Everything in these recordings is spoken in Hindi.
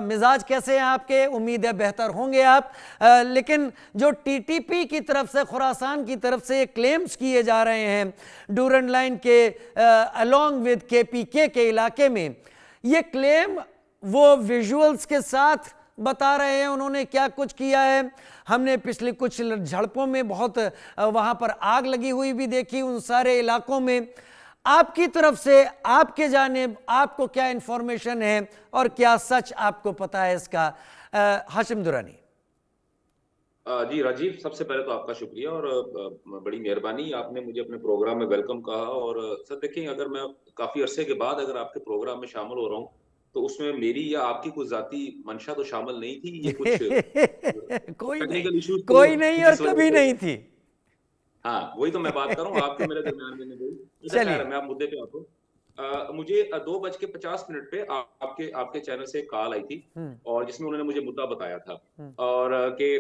मिजाज कैसे हैं आपके? उम्मीद है बेहतर होंगे आप। लेकिन जो टीटीपी की तरफ से, खुरासान की तरफ से क्लेम्स किए जा रहे हैं डूरन लाइन के अलोंग विद केपीके के इलाके में, ये क्लेम वो विजुअल्स के साथ बता रहे हैं उन्होंने क्या कुछ किया है। हमने पिछले कुछ झड़पों में बहुत वहां पर आग लगी हुई भी देखी उन सारे इलाकों में। आपकी तरफ से, आपके जानिब आपको क्या इंफॉर्मेशन है और क्या सच आपको पता है इसका? हाशिम दुरानी। जी राजीव, सबसे पहले तो आपका शुक्रिया और बड़ी मेहरबानी, आपने मुझे अपने प्रोग्राम में वेलकम कहा। और सर देखिए, अगर मैं काफी अरसे के बाद अगर आपके प्रोग्राम में शामिल हो रहा हूँ तो उसमें मेरी या आपकी कुछ जाती मंशा तो शामिल नहीं थी। ये कुछ कोई नहीं, टेक्निकल इश्यूज थे कोई नहीं और जिस वजह कभी से। नहीं थी। हाँ, वही तो मैं बात कर रहा हूँ, आपके मेरे दरमियान में नहीं गई। अच्छा खैर, चलिए। मैं आप मुद्दे पे आता हूँ। मुझे 2:50 पे आपके आपके चैनल से कॉल आई थी हम्म। और जिसमें उन्होंने मुझे मुद्दा बताया था। हम्म। और कि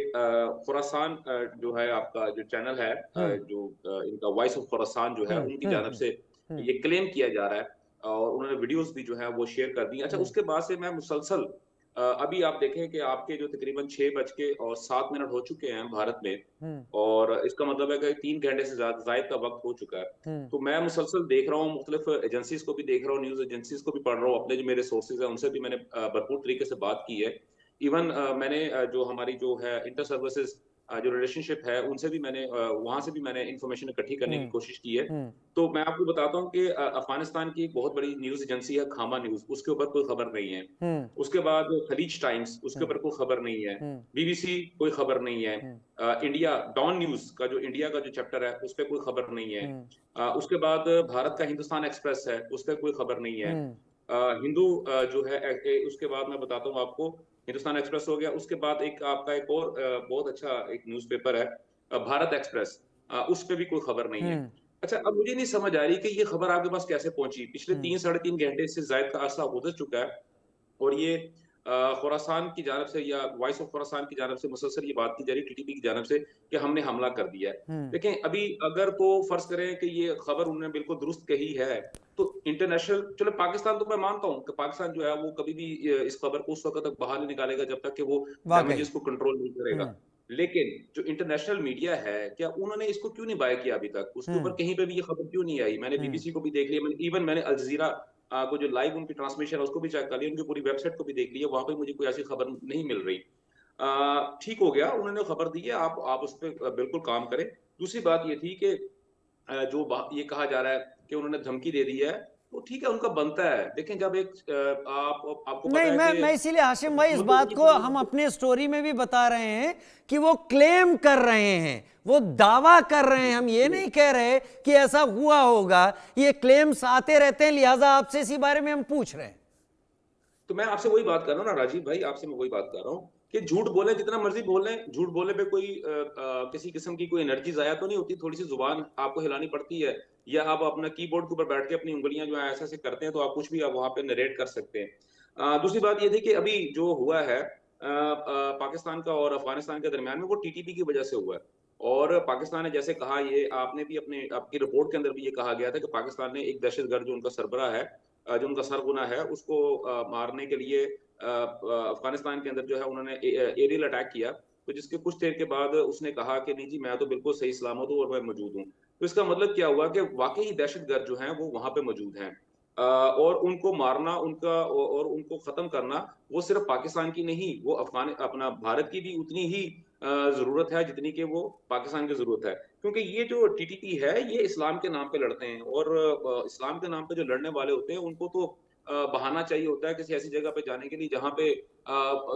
खुरासान जो है आपका जो चैनल है, हम्म। जो इनका वॉइस ऑफ खुरासान जो है, हम्म। उनकी हम्म। जानब से हम्म। ये क्लेम किया जा रहा है और उन्होंने वीडियोस भी जो है वो शेयर कर दी। अच्छा, हम्म। उसके बाद से मैं मुसलसल अभी आप देखें कि आपके जो तकरीबन 6:07 हो चुके हैं भारत में, हम्म। और इसका मतलब है कि 3 घंटे से ज्यादा जायद का वक्त हो चुका है। हम्म। तो मैं मुसलसल देख रहा हूँ, मुख्तलिफ एजेंसीज को भी देख रहा हूँ, न्यूज एजेंसीज को भी पढ़ रहा हूँ, अपने जो मेरे सोर्सेज हैं उनसे भी मैंने भरपूर तरीके से बात की है। इवन मैंने जो हमारी जो है इंटर सर्विसेज जो रिलेशनशिप है उनसे भी मैंने वहां से भी मैंने इंफॉर्मेशन इकट्ठी करने की हम्म। कोशिश की है। हम्म। तो मैं आपको बताता हूँ कि अफगानिस्तान की एक बहुत बड़ी न्यूज एजेंसी है खामा न्यूज, उसके ऊपर कोई खबर नहीं है। हम्म। उसके बाद खलीज टाइम्स, उसके हम्म। ऊपर कोई खबर नहीं है। हम्म। बीबीसी, कोई खबर नहीं है। हम्म। इंडिया डॉन न्यूज का जो इंडिया का जो चैप्टर है उस पर कोई खबर नहीं है। हम्म। उसके बाद भारत का हिंदुस्तान एक्सप्रेस है, उस पर कोई खबर नहीं है। हम्म। हिंदू जो है उसके बाद मैं बताता हूँ आपको, हिंदुस्तान एक्सप्रेस हो गया। उसके बाद एक आपका एक और बहुत अच्छा एक न्यूज़पेपर है, भारत एक्सप्रेस, उस पर भी कोई खबर नहीं है। हम्म। अच्छा, अब मुझे नहीं समझ आ रही कि ये खबर आपके पास कैसे पहुंची। पिछले हम्म। 3 साढ़े 3 घंटे से जायद का अरसा गुजर चुका है और ये खुरासान की जानब से या वॉइस ऑफ खुरासान की जानब से मुसलसल ये बात की जा रही है, टीटीपी की जानब से, कि हमने हमला कर दिया है। हम्म। देखें, अभी अगर तो फर्ज करें कि ये खबर उन्होंने बिल्कुल दुरुस्त कही है, तो इंटरनेशनल, चलो पाकिस्तान तो मैं मानता हूँ कि पाकिस्तान जो है वो कभी भी इस खबर को उस वक्त तक बाहर नहीं निकालेगा जब तक कि वो वाकई। डैमेजेस को कंट्रोल नहीं करेगा। हम्म। लेकिन जो इंटरनेशनल मीडिया है, क्या उन्होंने इसको क्यों नहीं बाय किया अभी तक? उसके ऊपर हम्म। कहीं पे भी ये खबर क्यों नहीं आई? मैंने हम्म। बीबीसी को भी देख लिया, इवन मैंने अल जजीरा को जो लाइव उनकी ट्रांसमिशन है उसको भी चेक कर लिया, उनकी पूरी वेबसाइट को भी देख लिया, वहां पे मुझे कोई ऐसी खबर नहीं मिल रही। ठीक हो गया, उन्होंने खबर दी है, आप उस पर बिल्कुल काम करें। दूसरी बात ये थी कि ये कहा जा रहा है कि उन्होंने धमकी दे दी है, तो ठीक है, उनका बनता है। देखें, जब एक आपको पता नहीं, है मैं कि इसीलिए हाशिम भाई इस मुल्कों बात की को हम अपने स्टोरी में भी बता रहे हैं कि वो क्लेम कर रहे हैं, वो दावा कर रहे हैं। हम ये नहीं कह रहे कि ऐसा हुआ होगा, ये क्लेम्स आते रहते हैं, लिहाजा आपसे इसी बारे में हम पूछ रहे हैं। तो मैं आपसे वही बात कर रहा हूँ ना राजीव भाई, आपसे मैं वही बात कर रहा हूँ कि झूठ बोले जितना मर्जी बोल लें, झूठ बोलने पे कोई किसी किस्म की कोई एनर्जी जाया तो नहीं होती। थोड़ी सी जुबान आपको हिलानी पड़ती है, या आप अपना कीबोर्ड के ऊपर बैठ के अपनी उंगलियां जो है ऐसे ऐसे करते हैं तो आप कुछ भी आप वहां पे नरेट कर सकते हैं। दूसरी बात ये थी कि अभी जो हुआ है पाकिस्तान का और अफगानिस्तान के दरमियान में, वो टीटीपी की वजह से हुआ है। और पाकिस्तान ने जैसे कहा, ये आपने भी अपने आपकी रिपोर्ट के अंदर भी ये कहा गया था कि पाकिस्तान ने एक दहशतगर्द जो उनका सरबराह है, जो उनका सरगुना है, उसको मारने के लिए अफगानिस्तान के अंदर जो है उन्होंने एरियल अटैक किया। तो जिसके कुछ देर के बाद उसने कहा कि नहीं जी, मैं तो बिल्कुल सही सलामत हूँ और मैं मौजूद हूँ। तो इसका मतलब क्या हुआ कि वाकई दहशतगर्द जो हैं वो वहां पे मौजूद हैं। और उनको मारना, उनका और उनको खत्म करना, वो सिर्फ पाकिस्तान की नहीं, वो अफगान अपना भारत की भी उतनी ही जरूरत है जितनी कि वो पाकिस्तान की जरूरत है। क्योंकि ये जो टीटीपी है, ये इस्लाम के नाम पे लड़ते हैं और इस्लाम के नाम पे जो लड़ने वाले होते हैं उनको तो बहाना चाहिए होता है किसी ऐसी जगह पे जाने के लिए जहाँ पे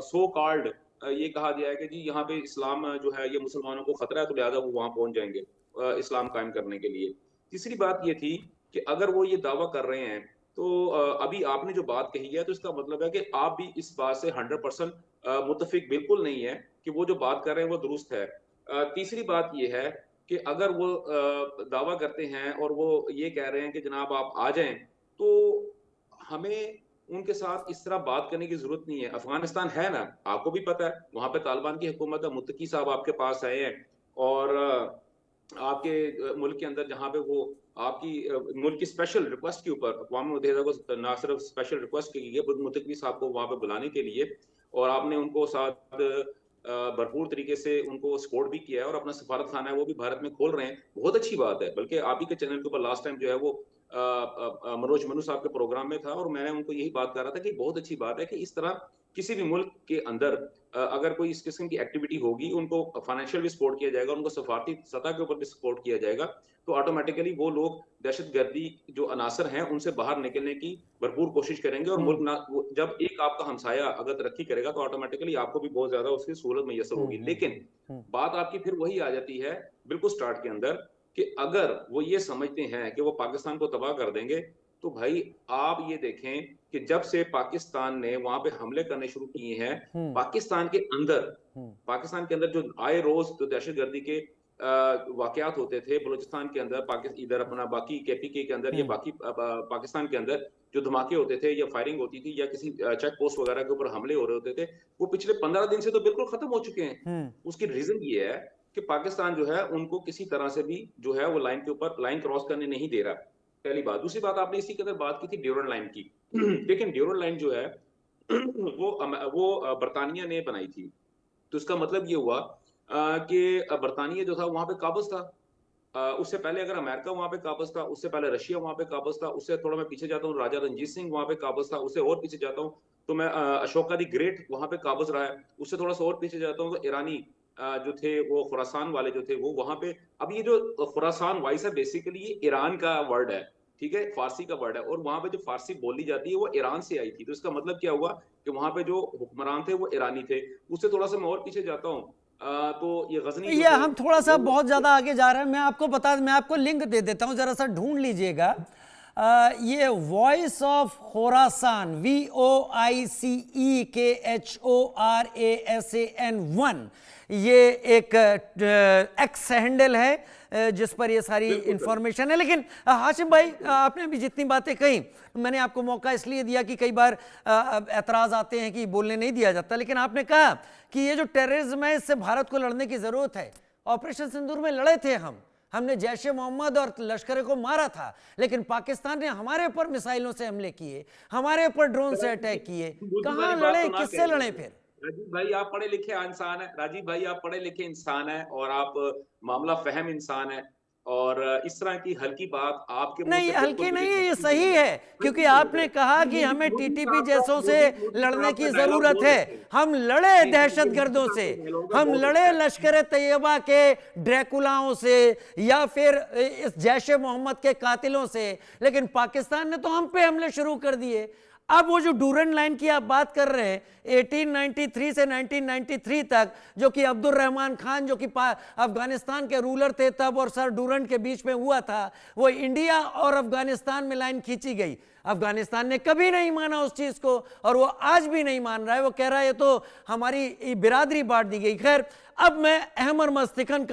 सो कॉल्ड ये कहा गया है कि जी यहाँ पे इस्लाम जो है ये मुसलमानों को खतरा है, तो लिहाजा वो वहां पहुंच जाएंगे इस्लाम कायम करने के लिए। तीसरी बात ये थी कि अगर वो ये दावा कर रहे हैं, तो अभी आपने जो बात कही है, तो इसका मतलब है कि आप भी इस बात से 100% मुतफिक बिल्कुल नहीं है कि वो जो बात कर रहे हैं वो दुरुस्त है। तीसरी बात ये है कि अगर वो दावा करते हैं और वो ये कह रहे हैं कि जनाब आप आ जाएं, तो हमें उनके साथ इस तरह बात करने की जरूरत नहीं है। अफगानिस्तान है ना, आपको भी पता है, वहां पे तालिबान की हुकूमत है, मुत्तकी साहब आपके पास आए हैं और आपके मुल्क के अंदर जहां पे वो आपकी मुल्क की स्पेशल रिक्वेस्ट के ऊपर अक़वाम मुत्तहिदा को ना सिर्फ स्पेशल रिक्वेस्ट की गई है मुतक़वी साहब को वहां पे बुलाने के लिए, और आपने उनको साथ भरपूर तरीके से उनको सपोर्ट भी किया है और अपना सफारत खाना है वो भी भारत में खोल रहे हैं, बहुत अच्छी बात है। बल्कि आप ही के चैनल के ऊपर लास्ट टाइम जो है वो मनोज मनु साहब के प्रोग्राम में था और मैंने उनको यही बात कर रहा था कि बहुत अच्छी बात है कि इस तरह किसी भी मुल्क के अंदर अगर कोई इस किस्म की एक्टिविटी होगी, उनको फाइनेंशियल भी सपोर्ट किया जाएगा, उनको सफारती सतह के ऊपर भी सपोर्ट किया जाएगा, तो ऑटोमेटिकली वो लोग दहशतगर्दी जो अनासर हैं, उनसे बाहर निकलने की भरपूर कोशिश करेंगे और मुल्क ना जब एक आपका हमसाया अगर तरक्की करेगा, तो ऑटोमेटिकली आपको भी बहुत ज़्यादा उसकी सहूलत मैसर होगी। लेकिन बात आपकी फिर वही आ जाती है, बिल्कुल स्टार्ट के अंदर, कि अगर वो ये समझते हैं कि वो पाकिस्तान को तबाह कर देंगे, तो भाई आप ये देखें कि जब से पाकिस्तान ने वहां पे हमले करने शुरू किए हैं, पाकिस्तान के अंदर जो आए रोज जो दहशतगर्दी के वाकयात होते थे बलूचिस्तान के अंदर, इधर अपना बाकी केपीके के अंदर या बाकी पाकिस्तान के अंदर जो धमाके होते थे या फायरिंग होती थी या किसी चेक पोस्ट वगैरह के ऊपर हमले हो रहे होते थे, वो पिछले 15 दिन से तो बिल्कुल खत्म हो चुके हैं। उसकी रीजन ये है कि पाकिस्तान जो है उनको किसी तरह से भी जो है वो लाइन के ऊपर लाइन क्रॉस करने नहीं दे रहा। पहली बात। दूसरी बात, आपने इसी के अंदर बात की थी ड्यूरन लाइन की। लेकिन ड्यूरन लाइन जो है वो बरतानिया ने बनाई थी, तो इसका मतलब ये हुआ कि बरतानिया जो था वहां पे काबज था। उससे पहले अगर अमेरिका वहां पे काबज था, उससे पहले रशिया वहां पे काबज था, उससे थोड़ा मैं पीछे जाता हूँ राजा रणजीत सिंह वहां पे काबज था, उससे और पीछे जाता हूँ तो मैं अशोका द ग्रेट वहां पे काबज रहा है, उससे थोड़ा सा और पीछे जाता हूँ तो ईरानी जो थे वो खुरासान वाले जो थे वो वहां पे। अब ये जो खुरासान वाइस है बेसिकली ये ईरान का वर्ड है, ठीक है, फारसी का वर्ड है, और वहां पे जो फारसी बोली जाती है वो ईरान से आई थी। तो इसका मतलब क्या हुआ कि वहां पे जो हुक्मरान थे वो ईरानी थे। उससे थोड़ा सा मैं और पीछे जाता हूँ तो ये गजनी जो ये थे हम थोड़ा सा वो बहुत ज़्यादा आगे जा रहे हैं। मैं आपको लिंक दे देता हूँ, ज़रा सा ढूंढ लीजिएगा। ये वॉइस ऑफ खोरासान, VOICEKHORASAN 1, ये एक एक्स हैंडल है जिस पर ये सारी इंफॉर्मेशन है। लेकिन हाशिम भाई, आपने भी जितनी बातें कही, मैंने आपको मौका इसलिए दिया कि कई बार एतराज़ आते हैं कि बोलने नहीं दिया जाता, लेकिन आपने कहा कि ये जो टेररिज्म है इससे भारत को लड़ने की ज़रूरत है। ऑपरेशन सिंदूर में लड़े थे हमने जैश मोहम्मद और लश्कर को मारा था, लेकिन पाकिस्तान ने हमारे ऊपर मिसाइलों से हमले किए, हमारे ऊपर ड्रोन से अटैक किए। कहाँ लड़े, किससे लड़े? फिर राजीव भाई आप पढ़े लिखे इंसान है, राजीव भाई आप पढ़े लिखे इंसान है और आप मामला फहम इंसान है, और इस तरह की हल्की बात आपके मुंह नहीं, से हल्की नहीं है, ये सही है, क्योंकि आपने कहा कि हमें टीटीपी जैसों से लड़ने की जरूरत है। हम लड़े दहशतगर्दों से, हम लड़े लश्कर तैयबा के ड्रैकुलाओं से या फिर इस जैश मोहम्मद के कातिलों से, लेकिन पाकिस्तान ने तो हम पे हमले शुरू कर दिए। अब वो जो डूरन लाइन की आप बात कर रहे हैं, 1893 से 1993 तक, जो कि अब्दुल रहमान खान जो कि अफगानिस्तान के रूलर थे तब, और सर डूरंट के बीच में हुआ था, वो इंडिया और अफगानिस्तान में लाइन खींची गई। अफगानिस्तान ने कभी नहीं माना उस चीज को, और वो आज भी नहीं मान रहा है। वो कह रहा है ये तो हमारी बिरादरी बांट दी गई। खैर, अब मैं अहमर मस्तिकन का